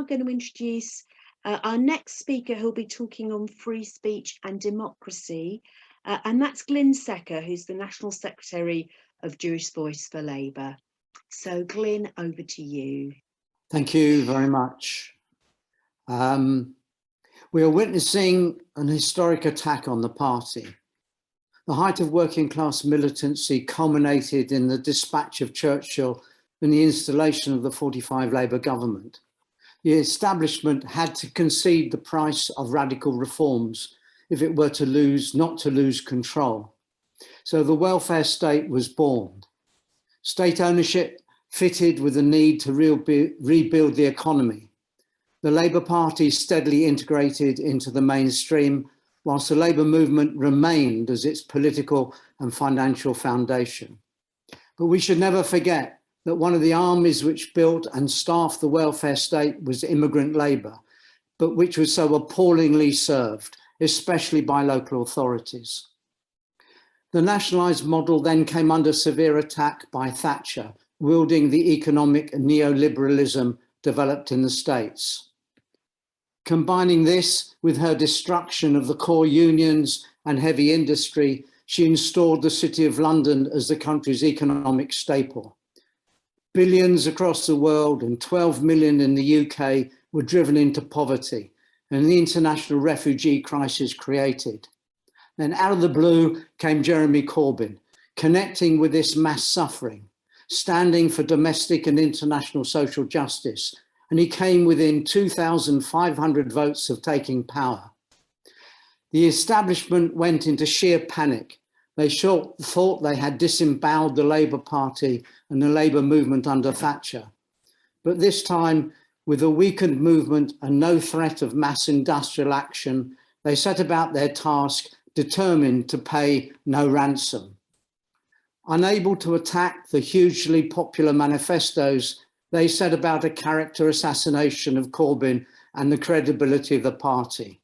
going to introduce our next speaker, who'll be talking on free speech and democracy, and that's Glyn Secker, who's the National Secretary of Jewish Voice for Labour. So Glyn, over to you. Thank you very much. We are witnessing an historic attack on the party. The height of working class militancy culminated in the dispatch of Churchill and the installation of the 45 Labour government. The establishment had to concede the price of radical reforms if it were not to lose control. So the welfare state was born. State ownership fitted with the need to rebuild the economy. The Labour Party steadily integrated into the mainstream, whilst the Labour movement remained as its political and financial foundation. But we should never forget that one of the armies which built and staffed the welfare state was immigrant labour, but which was so appallingly served, especially by local authorities. The nationalised model then came under severe attack by Thatcher, wielding the economic neoliberalism developed in the States. Combining this with her destruction of the core unions and heavy industry, she installed the City of London as the country's economic staple. Billions across the world and 12 million in the UK were driven into poverty, and the international refugee crisis created. Then out of the blue came Jeremy Corbyn, connecting with this mass suffering, standing for domestic and international social justice, and he came within 2,500 votes of taking power. The establishment went into sheer panic. They thought they had disemboweled the Labour Party and the Labour movement under Thatcher. But this time, with a weakened movement and no threat of mass industrial action, they set about their task, determined to pay no ransom. Unable to attack the hugely popular manifestos, they set about a character assassination of Corbyn and the credibility of the party.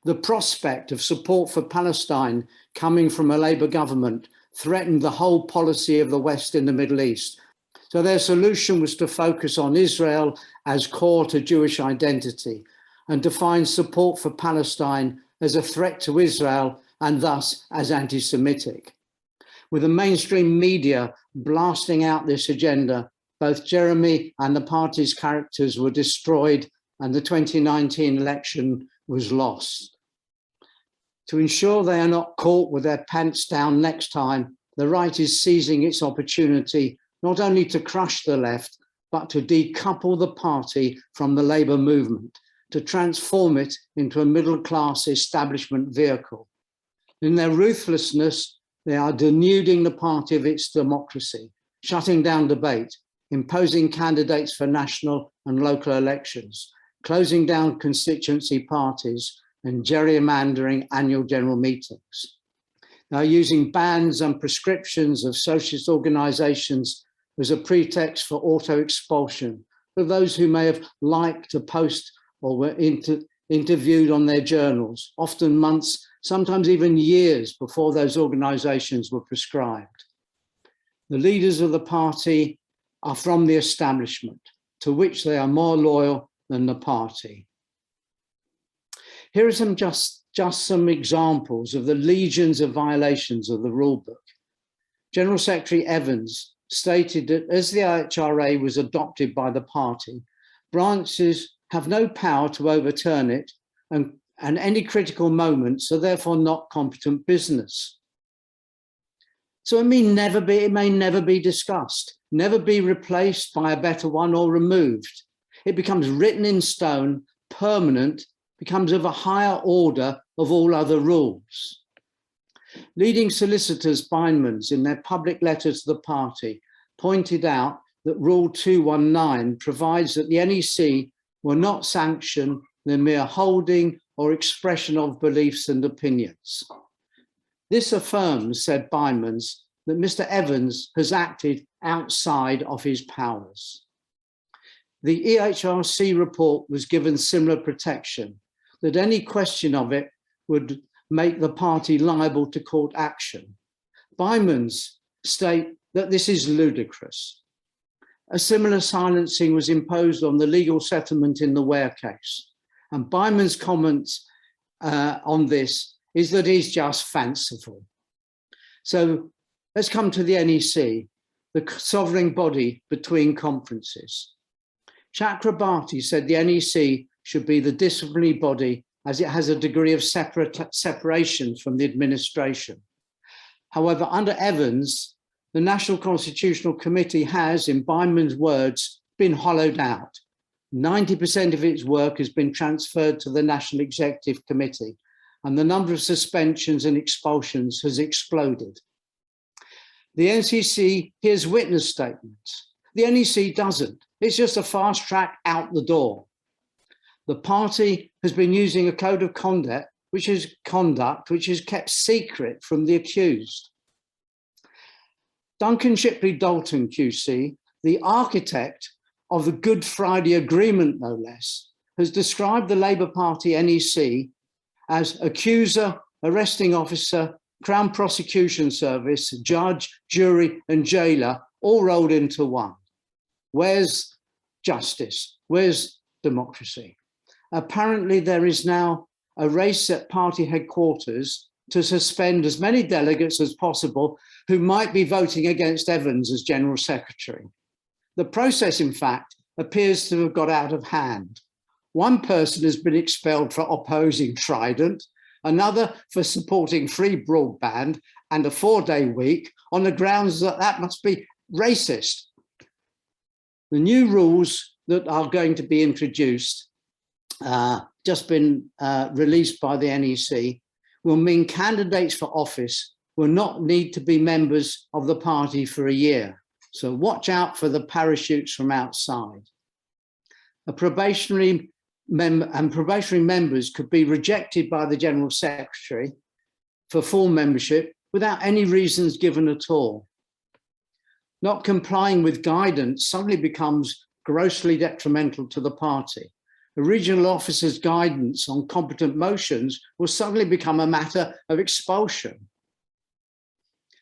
The prospect of support for Palestine coming from a Labour government threatened the whole policy of the West in the Middle East. So their solution was to focus on Israel as core to Jewish identity and define support for Palestine as a threat to Israel and thus as anti-Semitic. With the mainstream media blasting out this agenda, both Jeremy and the party's characters were destroyed and the 2019 election was lost. To ensure they are not caught with their pants down next time, the right is seizing its opportunity not only to crush the left, but to decouple the party from the Labour movement, to transform it into a middle-class establishment vehicle. In their ruthlessness, they are denuding the party of its democracy, shutting down debate, imposing candidates for national and local elections, closing down constituency parties, and gerrymandering annual general meetings. Now, using bans and prescriptions of socialist organisations as a pretext for auto-expulsion for those who may have liked to post or were interviewed on their journals, often months, sometimes even years before those organisations were proscribed. The leaders of the party are from the establishment, to which they are more loyal than the party. Here are just some examples of the legions of violations of the rulebook. General Secretary Evans stated that as the IHRA was adopted by the party, branches have no power to overturn it, and any critical moments are therefore not competent business. So it may never be discussed, never be replaced by a better one or removed. It becomes written in stone, permanent, becomes of a higher order of all other rules. Leading solicitors, Bindmans, in their public letters to the party, pointed out that Rule 219 provides that the NEC will not sanction the mere holding or expression of beliefs and opinions. This affirms, said Bindmans, that Mr. Evans has acted outside of his powers. The EHRC report was given similar protection, that any question of it would make the party liable to court action. Bindmans state that this is ludicrous. A similar silencing was imposed on the legal settlement in the Ware case. And Byman's comments on this is that he's just fanciful. So let's come to the NEC, the sovereign body between conferences. Chakrabarty said the NEC should be the disciplinary body as it has a degree of separation from the administration. However, under Evans, the National Constitutional Committee has, in Byman's words, been hollowed out. 90% of its work has been transferred to the National Executive Committee, and the number of suspensions and expulsions has exploded. The NCC hears witness statements. The NEC doesn't. It's just a fast track out the door. The party has been using a code of conduct which is kept secret from the accused. Duncan Shipley Dalton QC, the architect of the Good Friday Agreement, no less, has described the Labour Party NEC as accuser, arresting officer, Crown Prosecution Service, judge, jury, and jailer, all rolled into one. Where's justice? Where's democracy? Apparently, there is now a race at party headquarters to suspend as many delegates as possible who might be voting against Evans as General Secretary. The process, in fact, appears to have got out of hand. One person has been expelled for opposing Trident, another for supporting free broadband and a 4-day week on the grounds that that must be racist. The new rules that are going to be introduced, just been released by the NEC, will mean candidates for office will not need to be members of the party for a year. So watch out for the parachutes from outside. Probationary members could be rejected by the General Secretary for full membership without any reasons given at all. Not complying with guidance suddenly becomes grossly detrimental to the party. The regional officer's guidance on competent motions will suddenly become a matter of expulsion.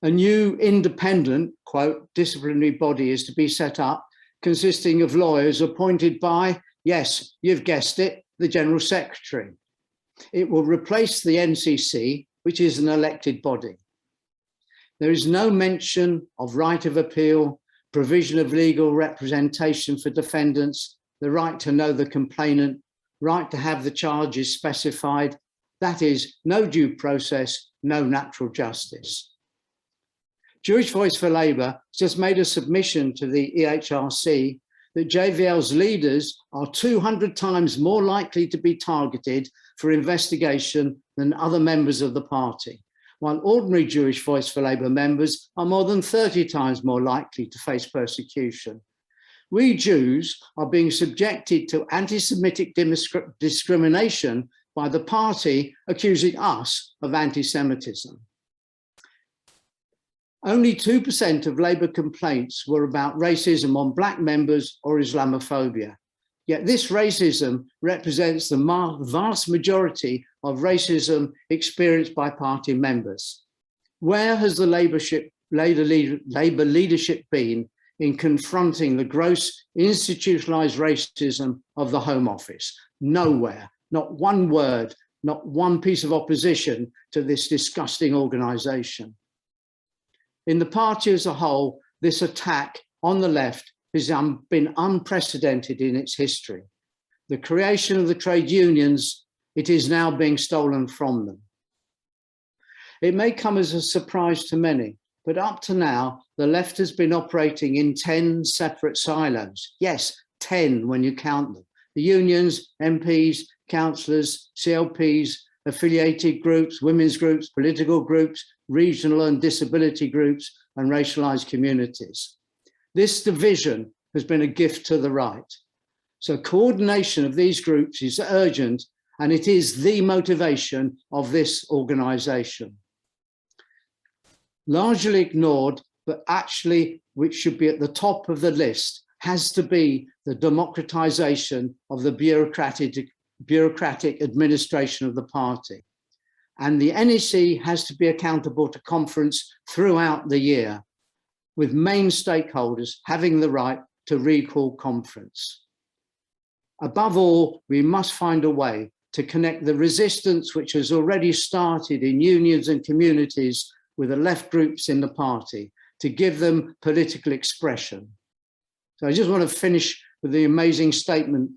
A new independent, quote, disciplinary body is to be set up, consisting of lawyers appointed by, yes, you've guessed it, the General Secretary. It will replace the NCC, which is an elected body. There is no mention of right of appeal, provision of legal representation for defendants, the right to know the complainant, right to have the charges specified. That is, no due process, no natural justice. Jewish Voice for Labour has just made a submission to the EHRC that JVL's leaders are 200 times more likely to be targeted for investigation than other members of the party, while ordinary Jewish Voice for Labour members are more than 30 times more likely to face persecution. We Jews are being subjected to anti-Semitic discrimination by the party accusing us of anti-Semitism. Only 2% of Labour complaints were about racism on black members or Islamophobia. Yet this racism represents the vast majority of racism experienced by party members. Where has the Labour leadership been in confronting the gross institutionalized racism of the Home Office? Nowhere, not one word, not one piece of opposition to this disgusting organization. In the party as a whole, this attack on the left has been unprecedented in its history. The creation of the trade unions, it is now being stolen from them. It may come as a surprise to many, but up to now, the left has been operating in 10 separate silos. Yes, 10 when you count them. The unions, MPs, councillors, CLPs, affiliated groups, women's groups, political groups, regional and disability groups, and racialized communities. This division has been a gift to the right. So coordination of these groups is urgent, and it is the motivation of this organization. Largely ignored, but actually which should be at the top of the list, has to be the democratization of the bureaucratic administration of the party. And the NEC has to be accountable to conference throughout the year, with main stakeholders having the right to recall conference. Above all, we must find a way to connect the resistance which has already started in unions and communities with the left groups in the party, to give them political expression. So I just want to finish with the amazing statement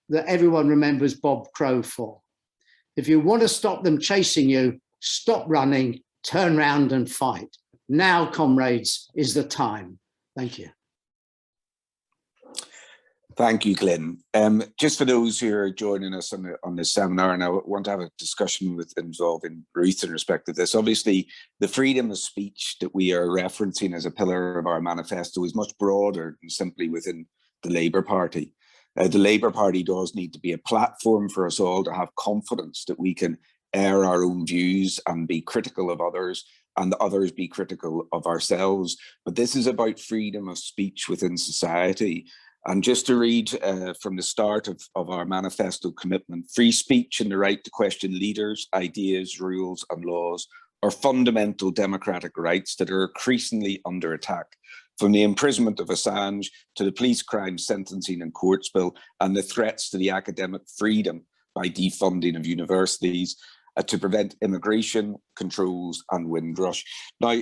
that everyone remembers Bob Crow for. If you want to stop them chasing you, stop running, turn round and fight. Now, comrades, is the time. Thank you. Thank you, Glyn. Just for those who are joining us on this seminar, and I want to have a discussion involving Ruth in respect of this. Obviously, the freedom of speech that we are referencing as a pillar of our manifesto is much broader than simply within the Labour Party. The Labour Party does need to be a platform for us all to have confidence that we can air our own views and be critical of others, and others be critical of ourselves. But this is about freedom of speech within society. And just to read from the start of our manifesto commitment, free speech and the right to question leaders, ideas, rules and laws are fundamental democratic rights that are increasingly under attack. From the imprisonment of Assange to the police crime sentencing and courts bill and the threats to the academic freedom by defunding of universities to prevent immigration controls and Windrush. Now,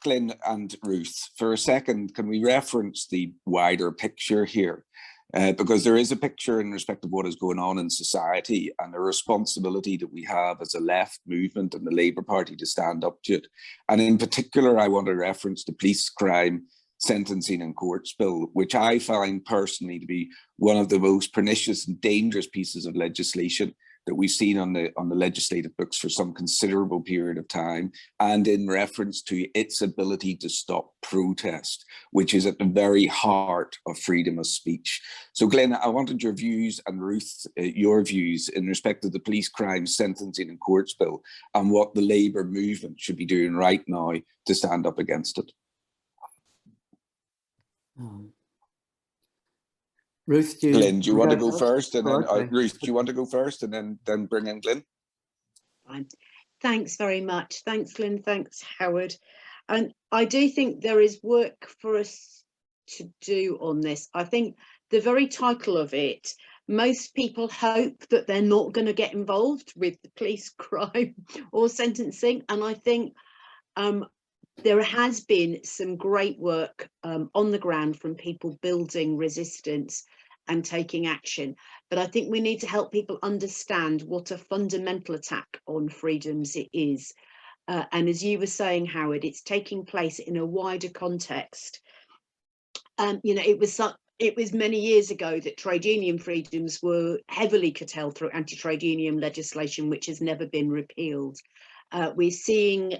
Glyn and Ruth, for a second, can we reference the wider picture here? Because there is a picture in respect of what is going on in society and the responsibility that we have as a left movement and the Labour Party to stand up to it. And in particular, I want to reference the police crime sentencing and courts bill, which I find personally to be one of the most pernicious and dangerous pieces of legislation that we've seen on the legislative books for some considerable period of time, and in reference to its ability to stop protest, which is at the very heart of freedom of speech. So Glyn, I wanted your views, and Ruth, your views in respect of the police crime sentencing and courts bill and what the Labour movement should be doing right now to stand up against it. Ruth, Glyn, do you want to go first, and then okay. Ruth, do you want to go first, and then bring in Glyn? Fine. Thanks very much. Thanks, Glyn. Thanks, Howard. And I do think there is work for us to do on this. I think the very title of it, most people hope that they're not going to get involved with the police crime or sentencing. And I think there has been some great work on the ground from people building resistance and taking action. But I think we need to help people understand what a fundamental attack on freedoms it is. And as you were saying, Howard, it's taking place in a wider context. You know, it was many years ago that trade union freedoms were heavily curtailed through anti-trade union legislation, which has never been repealed. We're seeing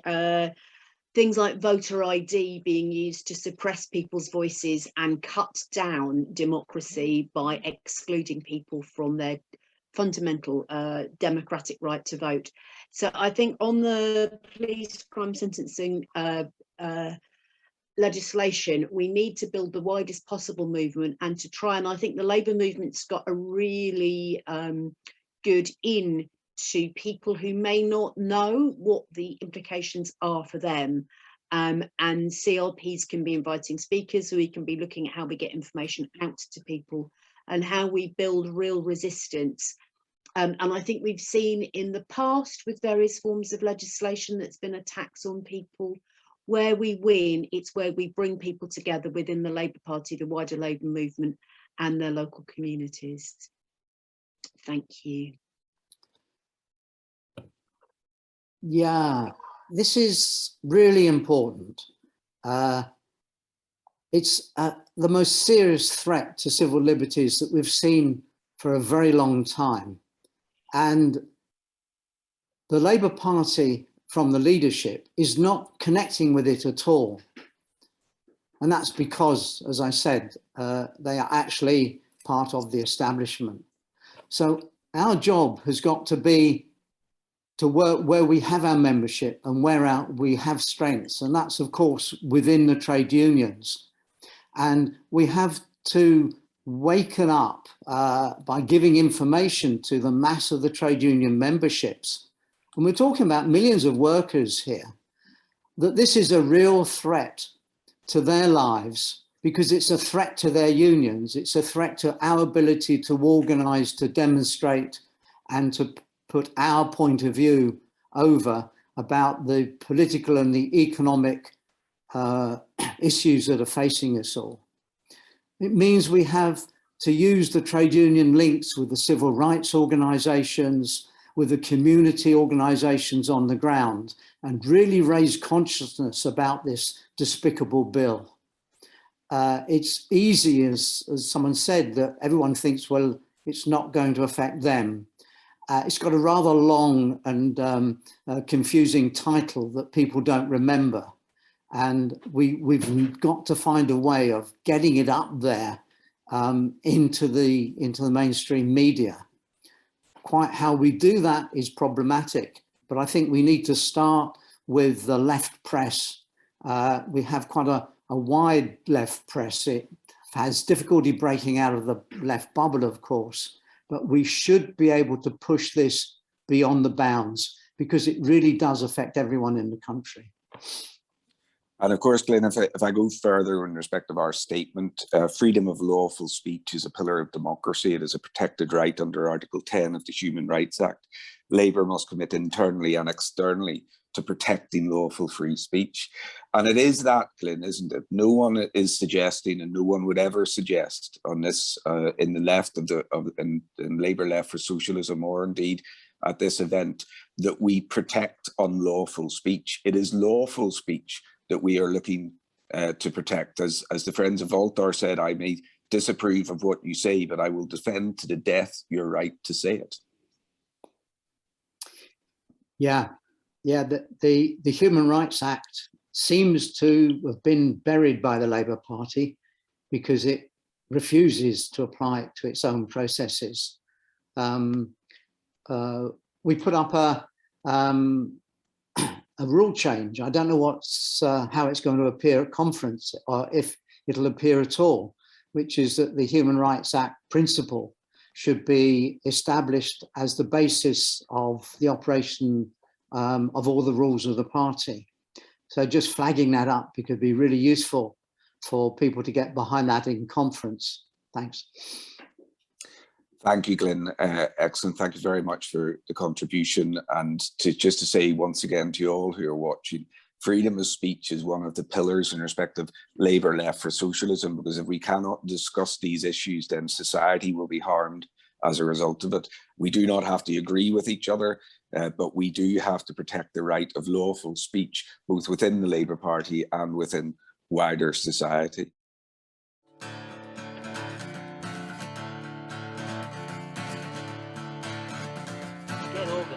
things like voter ID being used to suppress people's voices and cut down democracy by excluding people from their fundamental democratic right to vote. So I think on the police crime sentencing legislation, we need to build the widest possible movement and to try, and I think the Labour movement's got a really good in to people who may not know what the implications are for them. And CLPs can be inviting speakers, so we can be looking at how we get information out to people and how we build real resistance. And I think we've seen in the past with various forms of legislation that's been attacks on people, where we win, it's where we bring people together within the Labour Party, the wider Labour movement and their local communities. Thank you. Yeah, this is really important. It's the most serious threat to civil liberties that we've seen for a very long time. And the Labour Party from the leadership is not connecting with it at all. And that's because, as I said, they are actually part of the establishment. So our job has got to be to work where we have our membership and where we have strengths. And that's, of course, within the trade unions. And we have to waken up by giving information to the mass of the trade union memberships. And we're talking about millions of workers here, that this is a real threat to their lives because it's a threat to their unions. It's a threat to our ability to organise, to demonstrate, and to put our point of view over about the political and the economic issues that are facing us all. It means we have to use the trade union links with the civil rights organisations, with the community organisations on the ground, and really raise consciousness about this despicable bill. It's easy, as someone said, that everyone thinks, well, it's not going to affect them. It's got a rather long and confusing title that people don't remember. And we've got to find a way of getting it up there into the mainstream media. Quite how we do that is problematic, but I think we need to start with the left press. We have quite a wide left press. It has difficulty breaking out of the left bubble, of course, but we should be able to push this beyond the bounds because it really does affect everyone in the country. And of course, Glyn, if I go further in respect of our statement, freedom of lawful speech is a pillar of democracy. It is a protected right under Article 10 of the Human Rights Act. Labour must commit internally and externally to protecting lawful free speech. And it is that, Glyn, isn't it? No one is suggesting, and no one would ever suggest on this in the left in Labour Left for Socialism, or indeed at this event, that we protect unlawful speech. It is lawful speech that we are looking to protect. As the Friends of Voltaire said, I may disapprove of what you say, but I will defend to the death your right to say it. Yeah, the Human Rights Act seems to have been buried by the Labour Party because it refuses to apply it to its own processes. We put up a rule change. I don't know how it's going to appear at conference, or if it'll appear at all, which is that the Human Rights Act principle should be established as the basis of the operation of all the rules of the party. So just flagging that up, because it'd be really useful for people to get behind that in conference. Thanks. Thank you, Glyn. Excellent. Thank you very much for the contribution. And just to say once again to you all who are watching, freedom of speech is one of the pillars in respect of Labour Left for Socialism, because if we cannot discuss these issues, then society will be harmed as a result of it. We do not have to agree with each other, but we do have to protect the right of lawful speech, both within the Labour Party and within wider society. Get up.